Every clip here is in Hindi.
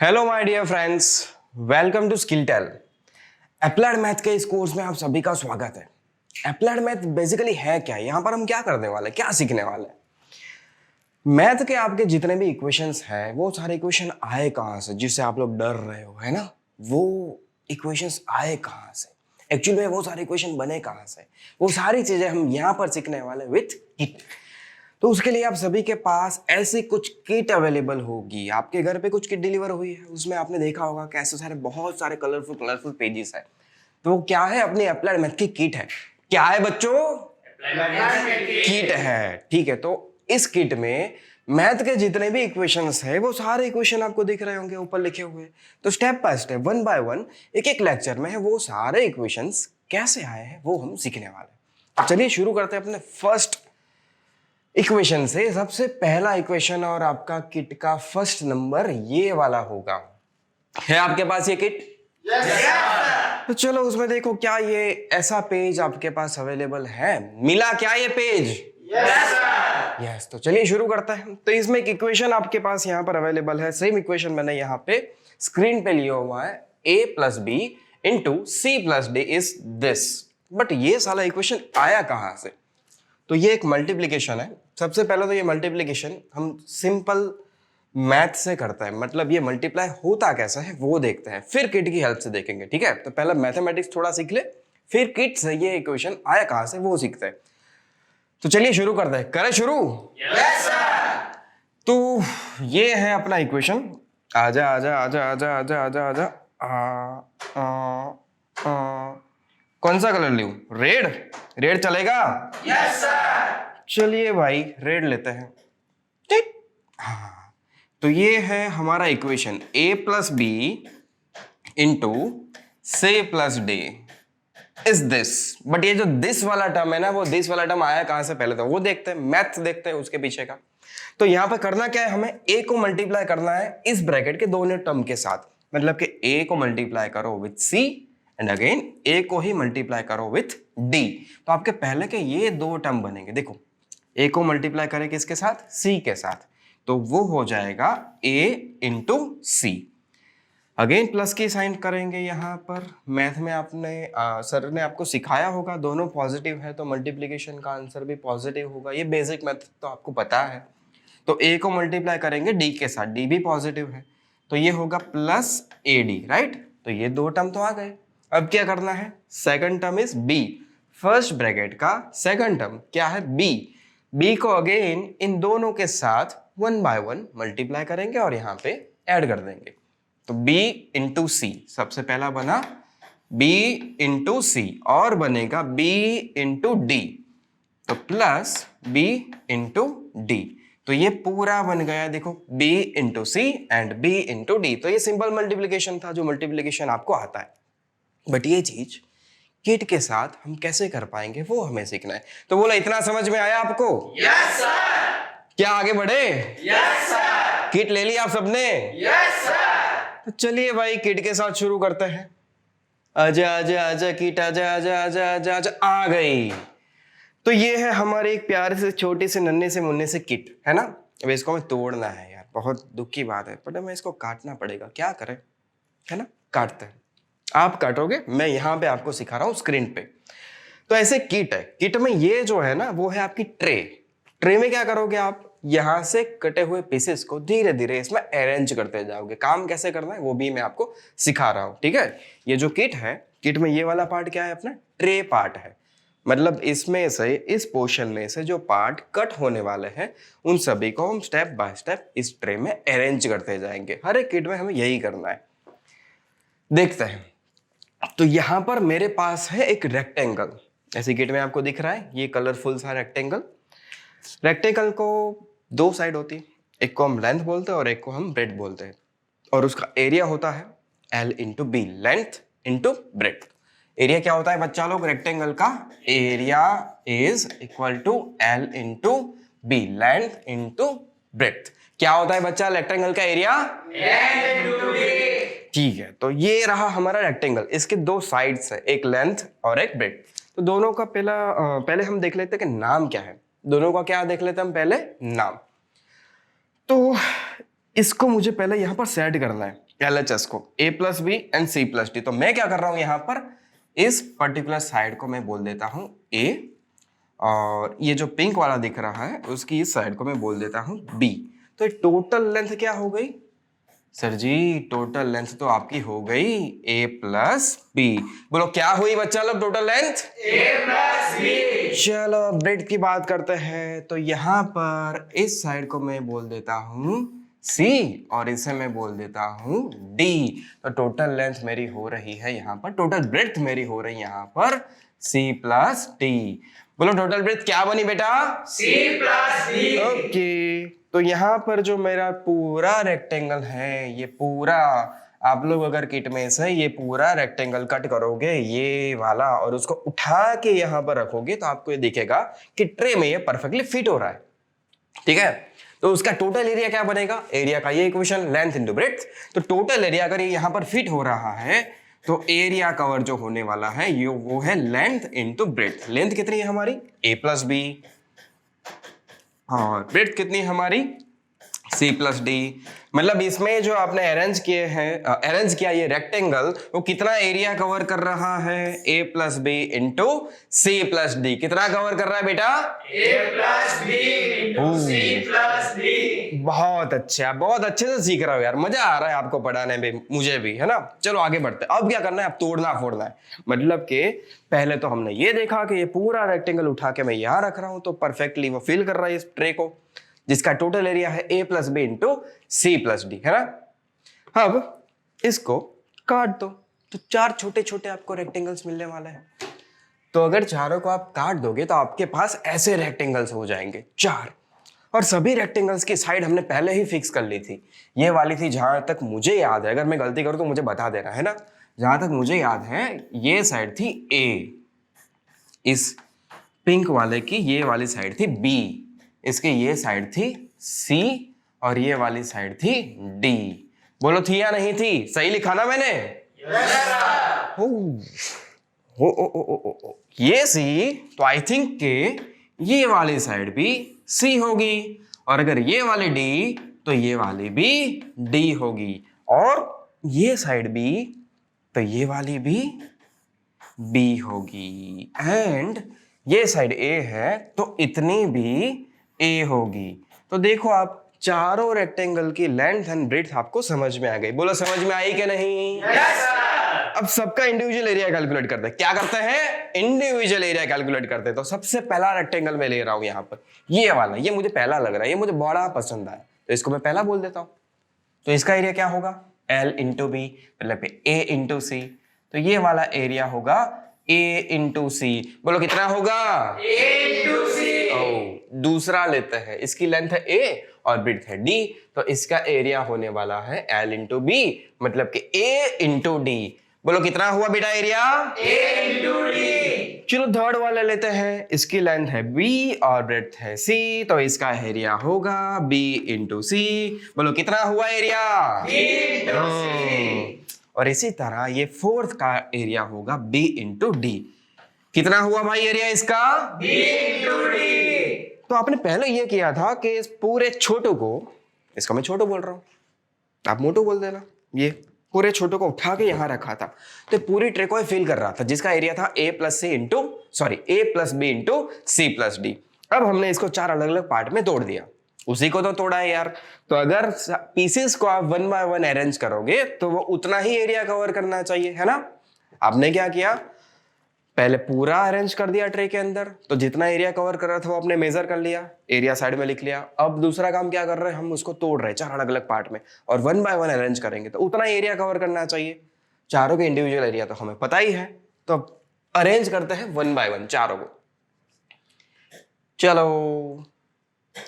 Hello my dear friends, welcome to skill tell. Applied math के इस कोर्स में आप सभी का स्वागत है। अप्लाइड मैथ बेसिकली है क्या? यहाँ पर हम क्या करने वाले हैं, क्या सीखने वाले हैं? मैथ के आपके जितने भी इक्वेशंस हैं वो सारे इक्वेशन आए कहाँ से, जिससे आप लोग डर रहे हो, है ना? वो इक्वेशंस आए कहाँ से, एक्चुअली में वो सारे इक्वेशन बने कहाँ से, वो सारी चीजें हम यहाँ पर सीखने वाले विथ किट। तो उसके लिए आप सभी के पास ऐसी कुछ किट अवेलेबल होगी। आपके घर पे कुछ किट डिलीवर हुई है, उसमें आपने देखा होगा कैसे सारे बहुत सारे कलरफुल पेजेस है। तो वो क्या है? अपनी अप्लाइड मैथ की किट है। क्या है बच्चों? किट है। ठीक है, तो इस किट में मैथ के जितने भी इक्वेशंस है वो सारे इक्वेशन आपको दिख रहे होंगे ऊपर लिखे हुए। तो step by step, one by one, एक एक लेक्चर में है वो सारे इक्वेशंस कैसे आए हैं वो हम सीखने वाले हैं। चलिए शुरू करते हैं अपने फर्स्ट इक्वेशन से। सबसे पहला इक्वेशन और आपका किट का फर्स्ट नंबर ये वाला होगा। है आपके पास ये किट? yes, तो चलो उसमें देखो, क्या ये ऐसा पेज आपके पास अवेलेबल है? मिला क्या ये पेज? यस, तो चलिए शुरू करते हैं। तो इसमें एक इक्वेशन आपके पास यहाँ पर अवेलेबल है। सेम इक्वेशन मैंने यहाँ पे स्क्रीन पे लिया हुआ है, a plus b into c plus d is this. But ये साला इक्वेशन आया कहां से? तो ये एक मल्टीप्लीकेशन है। सबसे पहले तो ये मल्टीप्लीकेशन हम सिंपल मैथ से करते हैं, मतलब ये मल्टीप्लाई होता कैसा है वो देखते हैं, फिर किट की हेल्प से देखेंगे। ठीक है, तो पहले मैथमेटिक्स थोड़ा सीख ले, फिर किट से ये इक्वेशन आया कहां से वो सीखते हैं। तो चलिए शुरू करते हैं। करें शुरू? Yes sir. तो ये है अपना इक्वेशन। आजा आजा आजा आजा आजा आजा आजा कौन सा कलर लूं? रेड? रेड चलेगा? Yes sir. चलिए भाई रेड लेते हैं। ठीक, हाँ। तो ये है हमारा equation a plus b into c plus d is this. But ये जो दिस वाला टर्म है ना, वो दिस वाला टर्म आया कहां से पहले तो वो देखते हैं, मैथ देखते हैं उसके पीछे का। तो यहां पर करना क्या है, हमें a को मल्टीप्लाई करना है इस ब्रैकेट के दोनों टर्म के साथ। मतलब कि a को मल्टीप्लाई करो with c and again a को ही मल्टीप्लाई करो विथ d। तो आपके पहले के ये दो टर्म बनेंगे। देखो, a को मल्टीप्लाई करें किसके साथ? c के साथ, तो वो हो जाएगा a into c. Again plus की साइन करेंगे। यहाँ पर मैथ में आपने सर ने आपको सिखाया होगा, दोनों पॉजिटिव है तो मल्टीप्लिकेशन का आंसर भी पॉजिटिव होगा। ये बेसिक मैथ तो आपको पता है। तो a को मल्टीप्लाई करेंगे d के साथ, d भी पॉजिटिव है, तो ये होगा प्लस AD, राइट? तो ये दो टर्म तो आ गए। अब क्या करना है? Second term is b। First bracket का सेकंड टर्म क्या है? b को अगेन इन दोनों के साथ वन बाय वन मल्टीप्लाई करेंगे और यहाँ पे ऐड कर देंगे। तो b इंटू सी, सबसे पहला बना b इंटू सी और बनेगा b इंटू डी, तो प्लस b इंटू डी। तो ये पूरा बन गया, देखो b into c and b into d. तो ये सिंपल मल्टीप्लीकेशन था, जो मल्टीप्लीकेशन आपको आता है। बट ये चीज किट के साथ हम कैसे कर पाएंगे वो हमें सीखना है। तो बोला, इतना समझ में आया आपको? Yes sir. क्या आगे बढ़े? Yes sir. किट ले ली आप सबने? Yes sir. तो चलिए भाई किट के साथ शुरू करते हैं। आजा आजा आजा किट, आजा आजा आजा आजा आजा, आ गई। तो ये है हमारे एक प्यारे से छोटे से नन्हे से मुन्ने से किट, है ना? अब इसको हमें तोड़ना है यार, बहुत दुख की बात है, बट हमें इसको काटना पड़ेगा। क्या करें, है ना? काटते हैं, आप काटोगे, मैं यहाँ पे आपको सिखा रहा हूँ स्क्रीन पे। तो ऐसे किट है। किट में ये जो है ना, वो है आपकी ट्रे। ट्रे में क्या करोगे आप? यहां से कटे हुए पीसेस को धीरे धीरे इसमें अरेंज करते जाओगे। काम कैसे करना है वो भी मैं आपको सिखा रहा हूं, ठीक है? ये जो किट है, किट में ये वाला पार्ट क्या है? अपना ट्रे पार्ट है। मतलब इसमें से, इस पोर्शन में से जो पार्ट कट होने वाले हैं उन सभी को हम स्टेप बाय स्टेप इस ट्रे में अरेंज करते जाएंगे। हर एक किट में हमें यही करना है। देखते हैं। तो यहां पर मेरे पास है एक रेक्टेंगल, ऐसी किट में आपको दिख रहा है ये कलरफुल सा रेक्टेंगल। रेक्टेंगल को दो साइड होती है, एक को हम लेंथ बोलते हैं और एक को हम ब्रेड बोलते हैं, और उसका एरिया होता है L into b, length into breadth. Area क्या होता है बच्चा लोग? रेक्टेंगल का area is equal to L into b, length into breadth. क्या होता है बच्चा रेक्टेंगल का एरिया? Length into B. ठीक है, तो ये रहा हमारा रेक्टेंगल। इसके दो साइड्स है, एक लेंथ और एक ब्रेड। तो दोनों का पहले हम देख लेते हैं कि नाम क्या है। दोनों का क्या देख लेते हैं हम पहले? नाम। तो इसको मुझे पहले यहां पर सेट करना है। LHS को, A plus b and C plus d. तो मैं क्या कर रहा हूं यहाँ पर, इस पर्टिकुलर साइड को मैं बोल देता हूं A, और ये जो पिंक वाला दिख रहा है उसकी इस साइड को मैं बोल देता हूं B। तो टोटल लेंथ क्या हो गई सर जी? टोटल लेंथ तो आपकी हो गई A प्लस बी। बोलो क्या हुई बच्चा लोग total length? A plus B। चलो ब्रेड की बात करते हैं। तो यहाँ पर इस साइड को मैं बोल देता हूँ C और इसे मैं बोल देता हूँ D। तो टोटल लेंथ मेरी हो रही है यहाँ पर, टोटल ब्रेड्थ मेरी हो रही है यहाँ पर C प्लस D। बोलो टोटल ब्रेड्थ क्या बनी बेटा? C plus D। ओके, तो यहाँ पर जो मेरा पूरा रेक्टेंगल है, ये पूरा आप लोग अगर किट में से ये पूरा रेक्टेंगल कट करोगे ये वाला और उसको उठा के यहाँ पर रखोगे तो आपको ये दिखेगा कि ट्रे में ये परफेक्टली फिट हो रहा है। ठीक है, तो उसका टोटल एरिया क्या बनेगा? एरिया का ये इक्वेशन, लेंथ इनटू ब्रेड्थ। तो टोटल एरिया अगर ये यहाँ पर फिट हो रहा है तो एरिया कवर जो होने वाला है ये वो है लेंथ इनटू ब्रेड्थ। लेंथ कितनी है हमारी? A प्लस बी, और ब्रेड्थ कितनी है हमारी? C plus D. मतलब इसमें जो आपने अरेंज किए हैं, अरेंज किया ये रेक्टेंगल, वो कितना एरिया कवर कर रहा है? A plus b into C plus d. कितना कवर कर रहा है बेटा? A plus B into C plus D। बहुत अच्छा, बहुत अच्छे से सीख रहे हो यार, मजा आ रहा है आपको पढ़ाने में, मुझे भी, है ना। चलो आगे बढ़ते हैं। अब क्या करना है? अब तोड़ना फोड़ना है। मतलब कि पहले तो हमने ये देखा कि ये पूरा रेक्टेंगल उठा के मैं यहाँ रख रहा हूं तो परफेक्टली वो फिल कर रहा है इस ट्रे को, जिसका टोटल एरिया है A plus b into C plus d, है ना। अब इसको काट दो तो चार छोटे छोटे आपको रेक्टेंगल्स मिलने वाले हैं। तो अगर चारों को आप काट दोगे तो आपके पास ऐसे रेक्टेंगल्स हो जाएंगे चार, और सभी रेक्टेंगल्स की साइड हमने पहले ही फिक्स कर ली थी। ये वाली थी जहां तक मुझे याद है, अगर मैं गलती करूं तो मुझे बता देना, है ना। जहां तक मुझे याद है ये साइड थी A, इस पिंक वाले की ये वाली साइड थी B, इसके ये साइड थी C, और ये वाली साइड थी D। बोलो थी या नहीं थी? सही लिखा ना मैंने? ये C, तो आई थिंक के ये वाली साइड भी C होगी, और अगर ये वाली D तो ये वाली भी D होगी, और ये साइड भी तो ये वाली भी B होगी, एंड ये साइड A है तो इतनी भी A होगी। तो देखो आप चारों रेक्टेंगल की लेंथ एंड ब्रेड्थ आपको समझ में आ गई। बोलो समझ में आई कि नहीं? Yes sir। अब सबका इंडिविजुअल एरिया कैलकुलेट करते हैं। क्या करते हैं? इंडिविजुअल एरिया कैलकुलेट करते हैं। तो सबसे पहला रेक्टेंगल मैं ले रहा हूं यहाँ पर, ये वाला, ये मुझे पहला लग रहा है, ये मुझे बड़ा पसंद आया तो इसको मैं पहला बोल देता हूं। तो इसका एरिया क्या होगा? L इंटू बी, मतलब A इंटू सी। तो ये वाला एरिया होगा A इंटू सी। बोलो कितना होगा? A into C। दूसरा लेते हैं, इसकी लेंथ है A और ब्रेड्थ है D, तो इसका एरिया होने वाला है L इंटू बी, मतलब कि A इंटू डी। बोलो कितना हुआ बेटा एरिया? A into D। चलो थर्ड वाला लेते हैं, इसकी लेंथ है B और ब्रेड्थ है C, तो इसका एरिया होगा B इंटू सी। बोलो कितना हुआ एरिया? B into C। और इसी तरह ये फोर्थ का एरिया होगा B इंटू डी। कितना हुआ भाई एरिया इसका? B into D। तो आपने पहले ये किया था कि इस पूरे छोटू को, इसका मैं छोटू बोल रहा हूं, आप मोटू बोल देना, ये पूरे छोटू को उठा के यहां रखा था तो पूरी ट्रे को फिल कर रहा था, जिसका एरिया था A plus c into A plus b into C plus d. अब हमने इसको चार अलग अलग पार्ट में तोड़ दिया, उसी को तो तोड़ा है यार। तो अगर पीसेस को आप 1 बाय 1 अरेंज करोगे तो वो उतना ही एरिया कवर करना चाहिए, है ना। आपने क्या किया? पहले पूरा अरेंज कर दिया ट्रे के अंदर, तो जितना एरिया कवर कर रहा था वो आपने मेजर कर लिया, एरिया साइड में लिख लिया। अब दूसरा काम क्या कर रहे हैं, हम उसको तोड़ रहे हैं चार अलग अलग पार्ट में, और 1 बाय 1 अरेंज करेंगे तो उतना एरिया कवर करना चाहिए। चारों के इंडिविजुअल एरिया तो हमें पता ही है, तो अरेंज करते हैं 1 बाय 1 चारों को। चलो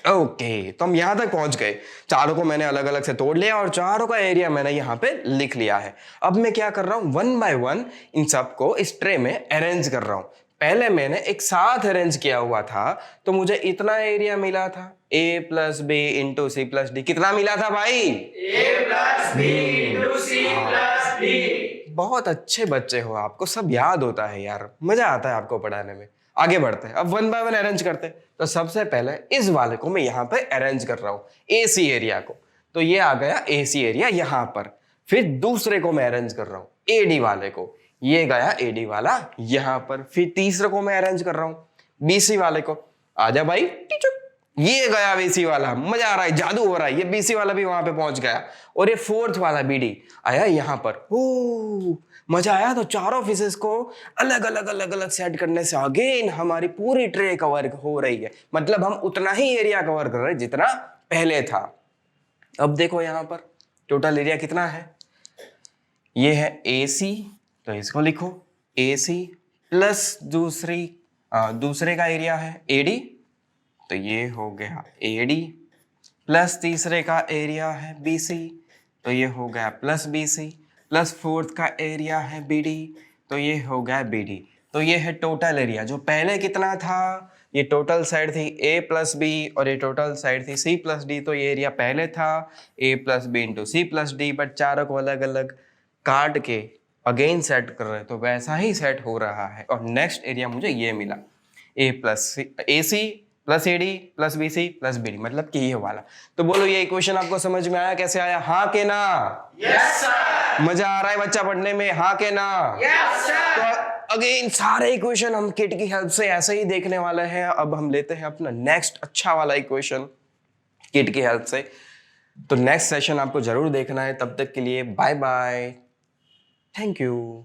ओके, तो हम यहां तक पहुंच गए, चारों को मैंने अलग अलग से तोड़ लिया और चारों का एरिया मैंने यहां पे लिख लिया है। अब मैं क्या कर रहा हूं, 1 बाय 1 इन सबको इस ट्रे में अरेंज कर रहा हूं। पहले मैंने एक साथ अरेंज किया हुआ था तो मुझे इतना एरिया मिला था, A plus b into C plus d. कितना मिला था भाई? A plus B into C plus D। बहुत अच्छे बच्चे हो, आपको सब याद होता है यार, मजा आता है आपको पढ़ाने में। आगे बढ़ते हैं, अब 1 बाय 1 अरेंज करते हैं। तो सबसे पहले इस वाले को मैं यहाँ पे अरेंज कर रहा हूँ, AC एरिया को। तो ये आ गया AC एरिया यहाँ पर। फिर दूसरे को मैं अरेंज कर रहा हूँ, एडी वाले को, ये गया एडी वाला यहां पर, फिर तीसरे को मैं अरेंज कर रहा हूं बीसी वाले को, आजा भाई टीचर, ये गया बीसी वाला, मजा आ रहा है, जादू हो रहा है, ये बीसी वाला भी वहां पे पहुंच गया, और ये फोर्थ वाला बीडी आया यहां पर। ओ मजा आया। तो चारों फिशेस को अलग अलग अलग अलग सेट करने से अगेन हमारी पूरी ट्रे कवर हो रही है, मतलब हम उतना ही एरिया कवर कर रहे हैं जितना पहले था। अब देखो यहां पर टोटल एरिया कितना है, ये है AC, तो इसको लिखो AC प्लस दूसरे का एरिया है AD, तो ये हो गया AD प्लस तीसरे का एरिया है BC, तो ये हो गया प्लस BC प्लस फोर्थ का एरिया है BD, तो ये हो गया BD। तो ये है टोटल एरिया। जो पहले कितना था, ये टोटल साइड थी A प्लस B और ये टोटल साइड थी C प्लस D, तो ये एरिया पहले था A plus B into C plus D, but चारों को अलग अलग काट के अगेन सेट कर रहे हैं, तो वैसा ही सेट हो रहा है। और नेक्स्ट एरिया मुझे ये मिला AC plus AD plus BC plus BD, मतलब कि ये वाला। तो बोलो ये इक्वेशन आपको समझ में आया, कैसे आया, हाँ के ना? Yes sir. मजा आ रहा है बच्चा पढ़ने में, हाँ के ना? Yes sir. तो अगेन सारे इक्वेशन हम किट की हेल्प से ऐसे ही देखने वाले हैं। अब हम लेते हैं अपना नेक्स्ट अच्छा वाला इक्वेशन किट की हेल्प से। तो नेक्स्ट सेशन आपको जरूर देखना है। तब तक के लिए बाय बाय, थैंक यू।